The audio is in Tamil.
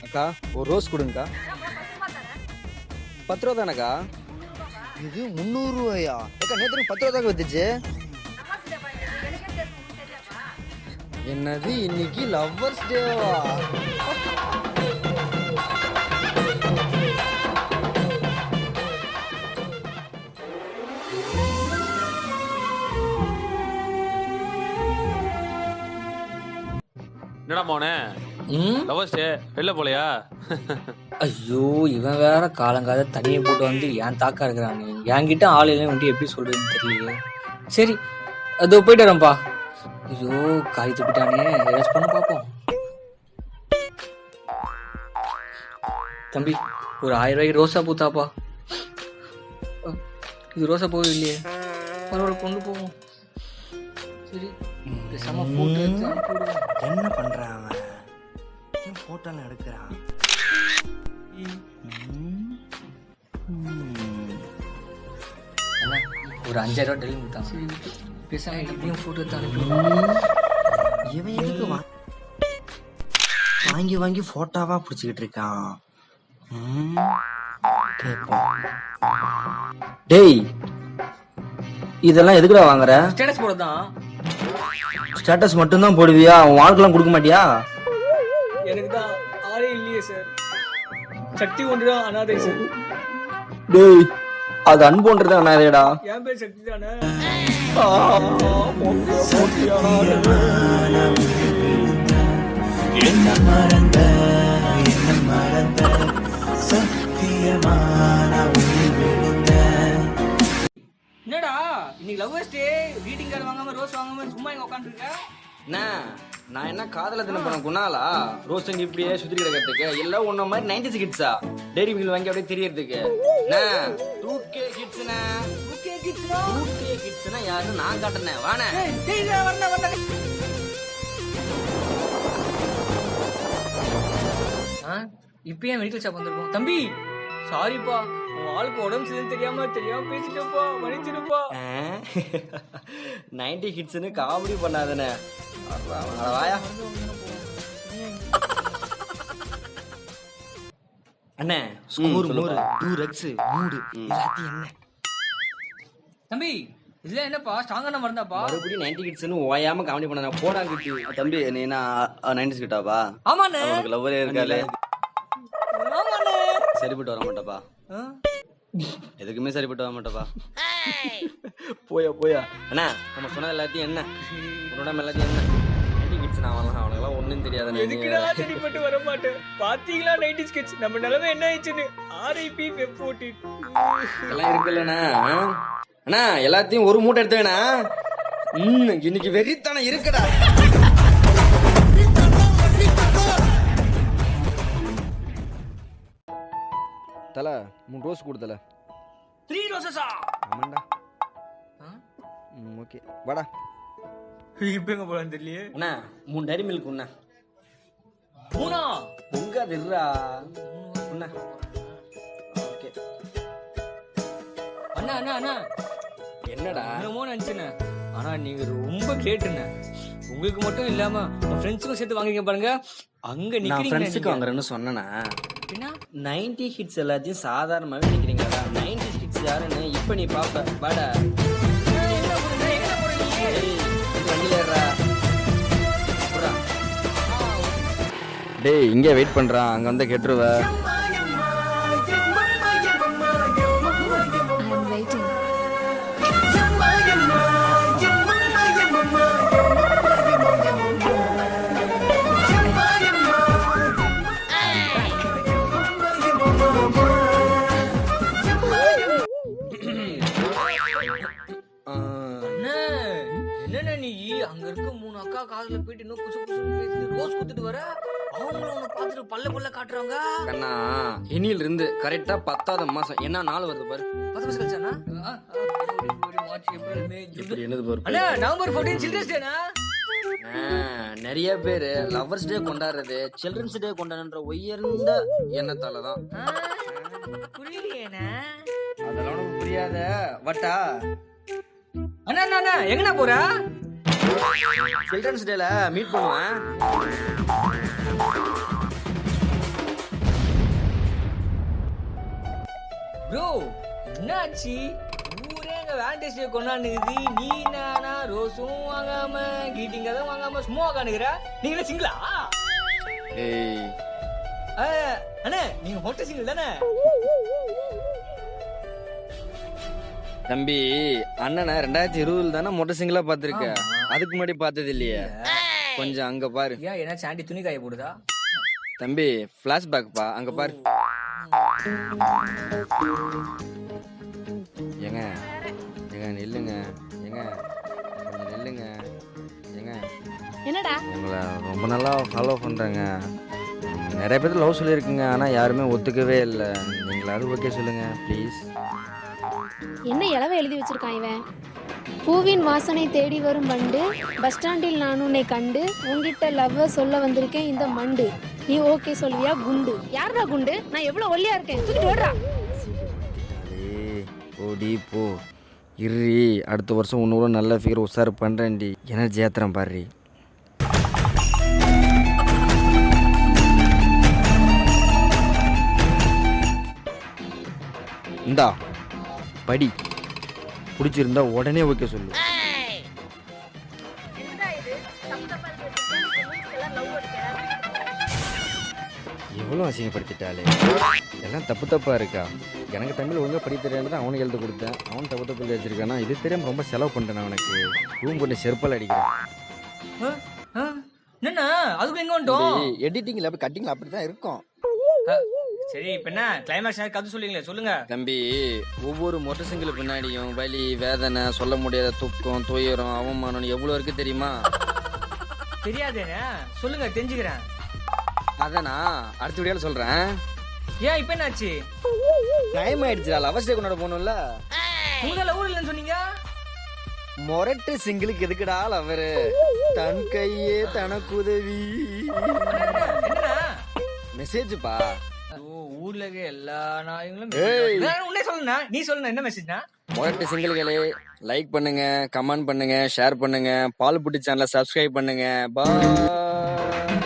அக்கா ஒரு ரோஸ் கொடுங்கக்கா. 10 ரூபா தானக்கா? இது 300 ரூபாயா? அக்கா நேற்று 10 ரூபா தாங்க வந்துச்சு. என்னது இன்னைக்கு லவ்வர்ஸ் டேவா? என்னடா மோனே லவர்ஸ் டே வெளில போலையா? ஐயோ இவன் வேற காலங்காத தனியை போட்டு வந்து ஏன் தாக்கா இருக்கிறாங்க. என்கிட்ட ஆள் இல்லைன்னு வந்துட்டு எப்படி சொல்றதுன்னு தெரியலையே. சரி அதோ போயிட்டு வரேன்ப்பா. ஐயோ காய் துப்பிட்டானே, ஏதாச்சும் பண்ண பார்ப்போம். தம்பி ஒரு 1000 ரூபாய்க்கு ரோசா பூத்தாப்பா. இது ரோசா பூ இல்லையே, பரவாயில்ல கொண்டு போவோம். சரி பேசாம போட்டோ எடுத்து அனுப்பிவிடுவோம். என்ன பண்றான் அவன்? ஏன் போட்டோல எடுக்கிறான்? ஒரு 5000 ரூபாய் டெலிவரி கொடுத்தான். சரி பேசாம இப்படியும் போட்டோ எடுத்து அனுப்பிவிடுவோம். இவன் எதுக்கு வாங்கி வாங்கி போட்டோவா பிடிச்சிக்கிட்டு இருக்கான்? டேய் இதெல்லாம் எதுக்குடா வாங்குற? ஸ்டேட்டஸ் போடதான். ஸ்டேட்டஸ் மட்டும்தான் போடுவியா? உன் வாழ்க்கைலாம் கொடுக்க மாட்டியா? எனக்கு தான் ஆளே இல்லையே சார். சக்தி ஒன்றுதான் அனாதை சார். டேய் அது அன்புன்றது அனாதைடா. என் பேர் சக்தி தானே. என்ன மறந்த சத்தியமான என்னடா இன்னைக்கு லவ்வர்ஸ் டே, greeting card வாங்காம ரோஸ் வாங்காம சும்மா இங்க உட்கார்ந்துருக்க? என்ன நான் என்ன காதல தின பண்ண குணாலா? ரோஸ் அங்க இப்படியே சுத்தி கிடக்கிறதுக்கு எல்லாம் ஒன்ன மாதிரி 90s கிட்ஸா டெய்ரி மில்க் வாங்கி அப்படியே தெரியறதுக்கு. என்ன 2K கிட்ஸ்னா? 2K கிட்ஸ்னா? 2K கிட்ஸ்னா யாரு? நான் காட்டுறேன் வாணே. டேய் வரணும். இப்பயே மெடிக்கல் ஷாப் வந்திருக்கோம். தம்பி சாரிப்பா, உன் ஆளுக்கு உடம்பு சரியில்லை தெரியாம பேசிட்டப்பா, மன்னிச்சிருப்பா. 90 கிட்ஸ்னு காமெடி பண்ணாதனே. வாயா அண்ணே ஸ்கோர் 2x மூடு எல்லாத்தையும் என்ன தம்பி இதுல என்னப்பா ஸ்ட்ராங்கான மருந்தாப்பா? மறுபடியும் 90 கிட்ஸ்னு ஓயாம காமெடி பண்ணாத. போடா கிட்டி. தம்பி நீ என்ன 90s கிட்டாப்பா? ஆமாண்ணே. உனக்கு லவ்வரே இருக்காளே. ஆமாண்ணே. சரிப்பட்டு வர மாட்டப்பா. எதுக்குமே சரிப்பட்டு வர மாட்டப்பா. போயா அண்ணா நம்ம சொன்னது எல்லாத்தையும் என்ன உன்னோட எல்லாத்தையும் என்ன 90 கிட்ஸ் நான் அவனுக்கெல்லாம் ஒன்றும் தெரியாத. எதுக்குடா சரிப்பட்டு வர மாட்டேன்? பாத்தீங்களா 90s கிட்ஸ் நம்ம நிலைமை என்ன ஆயிடுச்சுன்னு? RIP Feb 14 எல்லாம் இருக்குல்லண்ணா. அண்ணா எல்லாத்தையும் ஒரு மூட்டை எடுத்து வேணா. இன்னைக்கு வெறித்தானே இருக்குடா. தல 3 ரோஸ் கொடுத்தல. 3 ரோசஸா? ஆமாண்டா. ஓகே வாடா. இப்போ எங்க போறான்னு தெரியலையே. அண்ணா 3 டைரி மில்க் உண்ணா. மூணா பொங்காது இருடா. உண்ணா. ஓகே அண்ணா என்னடா? என்னமோ நினைச்சேண்ணே, ஆனா நீங்க ரொம்ப கிரேட்டுண்ணே. உங்களுக்கு மட்டும் இல்லாம உங்க ஃப்ரெண்ட்ஸுக்கும் சேர்த்து வாங்கிக்க பாருங்க. அங்க நான் நிக்கிறீங்க. ஃப்ரெண்ட்ஸுக்கு வாங்குறேன்னு சொன்னேனா? என்ன 90 ஹிட்ஸ் எல்லாத்தையும் சாதாரணமாவே நிக்கிறீங்கடா. 90s ஹிட்ஸ் யாருன்னு இப்ப நீ பாப்ப. வாடா. டேய் இங்கே வெயிட் பண்றான், அங்க வந்து கேட்டுருவ. என்ன நீ அங்க இருக்க 3 அக்கா காதுல போயிட்டு இன்னும் குசு குசு பேசி ரோஸ் குத்துட்டு வர? அவங்களும் உன்னை பார்த்துட்டு பல்ல காட்டுறாங்க. கண்ணா இனியில இருந்து கரெக்டா 10வது மாசம் என்ன நாள் வருது பாரு. 10 மாசம் கழிச்சானா? March April May June. என்னது பாரு. அண்ணா நவம்பர் 14 சில்ட்ரன்ஸ் டேனா? நிறைய பேரு லவ்வர்ஸ் டே கொண்டாடுறது சில்ட்ரன்ஸ் டே கொண்டாடுற உயர்ந்த எண்ணத்தால தான். புரியலையேண்ணா. அதெல்லாம் உனக்கு புரியாத. வட்டா அண்ணா எங்கண்ணா போற? சில்ட்ரன்ஸ் டேல மீட் பண்ணுவேன். சி ஊரே எங்க வேலண்டைன்ஸ் டே கொண்டாடுது, நீ நானா ரோஸும் வாங்காம கீட்டிங் கதை வாங்காம சும்மா உட்காந்துக்கிற. நீங்க சிங்கிளா? ஏய் அண்ணே நீங்க மொட்டை சிங்கிள் தானே? தம்பி, அண்ணனை 2020 தானே மொட்டை சிங்கிளா பாத்திருக்க, அதுக்கு முன்னாடி பார்த்தது இல்லையே. கொஞ்சம் அங்க பாரு. ஏன் என்ன சாண்டி துணி காய போடுதா? தம்பி பிளாஷ்பேக் பா, அங்க பாரு. ஏங்க ஏங்க நில்லுங்க, ஏங்க கொஞ்சம் நில்லுங்க. ஏங்க என்னடா உங்களை ரொம்ப நாளா ஃபாலோ பண்றேங்க. நிறைய பேர் லவ் சொல்லியிருக்குங்க, ஆனால் யாருமே ஒத்துக்கவே இல்லை. நீங்களாவது ஓகே சொல்லுங்க ப்ளீஸ். என்ன இளவ எழுதி வச்சிருக்கான் இவன்? பூவின் வாசனை தேடி வரும் வண்டு, பஸ் ஸ்டாண்டில் நான் உன்னை கண்டு, உன்கிட்ட லவ் சொல்ல வந்திருக்கேன் இந்த மண்டு, நீ ஓகே சொல்வியா குண்டு? யாரா குண்டு? நான் எவ்வளவு ஒல்லியா இருக்கேன், தூக்கிட்டு ஓடுறா. ஓடி போ இறி, அடுத்த வருஷம் உன்னோட நல்ல ஃபிகர் உஷார் பண்ணுறேன்டி. எனர்ஜி ஏத்துறேன் பாரு. இந்தா படி, பிடிச்சிருந்தா உடனே ஓகே சொல்லு. எவ்வளோ அசிங்கப்படுத்திட்டாலே, எல்லாம் தப்பு தப்பா இருக்கா? எனக்கு தமிழ் ஒழுங்காக படிக்க தெரியாதுதான் அவனுக்கு எழுத கொடுத்தேன், அவன் தப்பு தப்பு வச்சிருக்கானா? இது தெரியாம ரொம்ப செலவு பண்ணிட்டேன் அவனுக்கு. ரூம் போட்டு செருப்பால் அடிக்கிறேன். என்ன அதுக்குள்ள எங்க வந்துட்டோம்? எடிட்டிங்ல அப்படி கட்டிங்ல அப்படிதான் இருக்கும். சரி இப்ப என்ன கிளைமேக்ஸ் கதை சொல்லுங்களே, சொல்லுங்க. தம்பி, ஒவ்வொரு மொட்டை சிங்கிள் பின்னாடியும் வலி, வேதனை, சொல்ல முடியாத துக்கம், துயரம், அவமானம் எவ்வளவு இருக்கு தெரியுமா? தெரியாதேனே, சொல்லுங்க தெரிஞ்சுக்கிறேன். அதானா அடுத்த வீடியோல சொல்றேன். ஏன் இப்ப என்னாச்சு? டைம் ஆயிடுச்சுடா, லவர்ஸ் டே கொண்டாட போகணும்ல. உங்க லவ் இல்லைன்னு சொன்னீங்க. மொரட்டு சிங்கிளுக்கு எதுக்குடா லவரு? தன் கையே தனக்கு உதவி. என்னடா மெசேஜ் பா. ஊர்ல இருக்க எல்லா நாயங்களும் ஏய். உன்னே சொல்லுண்ணா, நீ சொல்லுண்ணா என்ன மெசேஜ்னா? மொரட்டு சிங்கிள்களே லைக் பண்ணுங்க, கமெண்ட் பண்ணுங்க, ஷேர் பண்ணுங்க, பால் புட்டி சேனலை சப்ஸ்கிரைப் பண்ணுங்க. பாய்.